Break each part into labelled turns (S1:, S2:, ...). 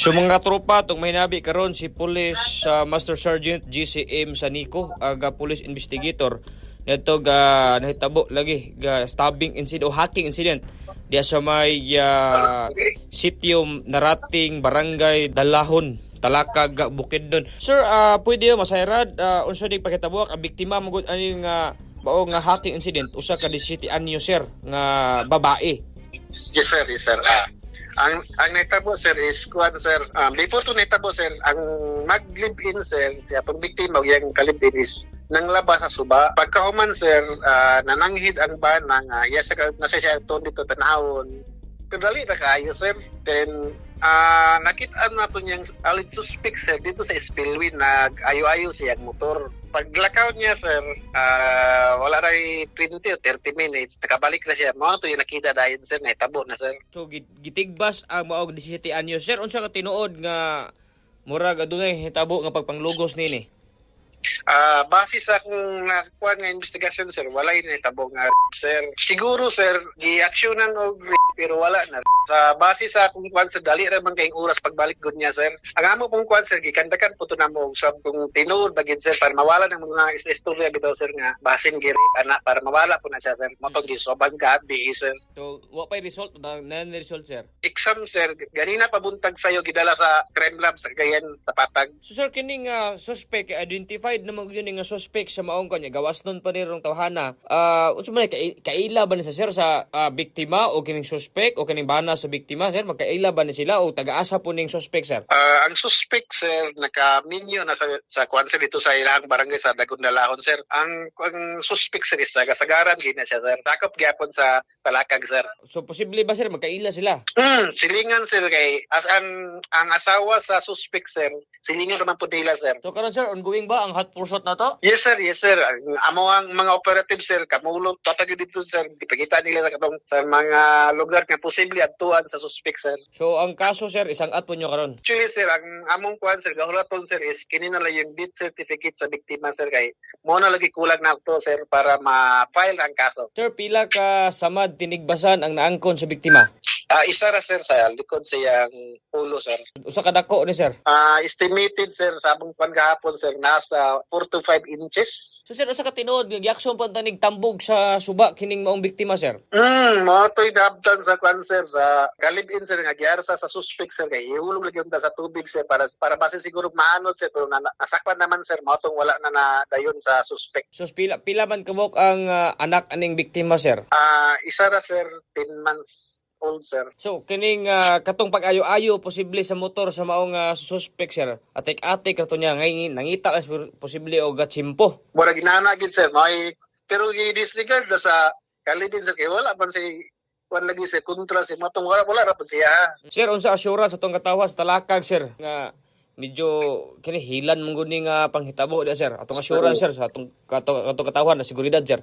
S1: So mga tropa, itong may nabi karon si Police Master Sergeant GCM Sanico, aga police investigator. Ito ga nahitabo lagi ga stabbing incident o hacking incident diya sa may sitio Narating, Barangay Dalahon, Talakag, Bukidnon. Sir, pwede masayrad unsa di pakitabuak ang biktima magud ani nga bao nga hacking incident usa ka 17 anyo sir nga babae.
S2: Yes sir, yes sir. Ang naitabo sir is kuan sir, before to naitabo sir, ang mag-live-in sir, siya pang biktima yung ka-live-in is nanglaba sa suba. Pagkahuman sir, nananghid ang bana nga nasa siya to dito tanahon. Pero dali na kayo sir. Then nakita nato niyang alleged suspect sir dito sa spillway, nag-ayo-ayo siyang motor. Paglakaw niya sir, wala na 20 o 30 minutes, nakabalik na siya. Mga to yung nakita dahil sir, naitabo na sir.
S1: So gitigbas ang maog 17 anyo sir, unsa ka tinuod nga murag adunay hitabo nga pagpanglugos nini?
S2: Base sa akong nakuha nga investigasyon sir, wala yun naitabo nga sir. Siguro sir, gi-actionan og pero wala na. Sa base sa akong kwan sir, dali raman kayong oras pagbalik gud niya sir. Ang amo pong kwan sir, gikandakan po to na mo sa kung tinuod bagid sir para mawala ng mga istorya bitaw sir nga basin giri ana para mawala po na siya sir. Motong gisoban ka bi sir.
S1: So wa pay result na result sir.
S2: Exam sir, ganina pabuntag sayo gidala sa crime lab sa Cagayan sa Patag.
S1: So sir, kining suspect identified na mag yun nga suspect sa maong kanya gawas nun pa nirong tawhana. Unsa man kaila ba ni sa sir sa biktima o kining suspect o kining bana sa biktima sir, magkaila ba ni sila o taga-asa po ning suspect sir?
S2: Ang suspect sir naka-minyo na sa kwan sir dito sa ilang barangay sa Dagundalahon sir. Ang suspect sir is taga-Sagaran gina siya sir. Dakop gyapon sa Talakag sir.
S1: So posible ba sir magkaila sila?
S2: Silingan sir kay as ang asawa sa suspect sir, silingan naman po nila sir.
S1: So karon sir, ongoing ba ang hot pursuit na to?
S2: Yes sir, yes sir. Amo ang mga operative sir, kamulong tatag dito sir, ipakita nila sa mga lugar nga posible adtuan sa suspect sir.
S1: So ang kaso sir, isang at po nyo karon?
S2: Actually sir, ang among kwan sir, gahulaton sir is kini na lang yung death certificate sa biktima sir kay mo na lagi kulang na to sir para ma-file ang kaso.
S1: Sir, pila ka samad tinigbasan ang naangkon sa biktima?
S2: Isa ra sir sa likod sa iyang ulo sir.
S1: Usa ka dako ni sir?
S2: Estimated sir sa among gahapon sir nasa 4 to 5 inches.
S1: So sir, usa ka tinuod nga giaksyon pa tanig tambog sa suba kining maong biktima sir?
S2: Mo to'y dabtan sa kwan sir sa kalibin sir nga giarsa sa suspect sir kay ihulog lagi unta sa tubig sir para base siguro maanod sir pero nasakpan naman sir mo tong wala na dayon sa suspect.
S1: So pila man kabok ang anak aning biktima sir?
S2: Isa ra sir 10 months old sir.
S1: So kining katong pag-ayo-ayo posible sa motor sa maong suspect sir. Atik-atik rato niya ngay nangita posible og gatsimpo.
S2: Mura ginana gid sir, may pero i-disregard na sa kalibin sir kay wala man si kwan lagi sir kontra si matong wala ra pud siya.
S1: Sir, unsa assurance atong katawa sa Talakag sir nga medyo kini hilan mong guni nga panghitabo dia sir. Atong assurance sir sa atong katawan na seguridad sir.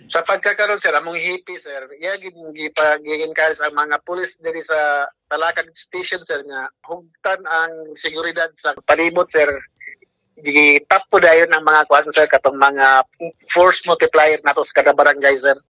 S2: Sa pagkakaroon sir among hipi sir, gipagiging karis ang mga pulis diri sa Talakag station sir nga hugtan ang seguridad sa palibot sir. Gitap po dayon ang mga kwan sir katong mga force multiplier nato sa kada barangay sir.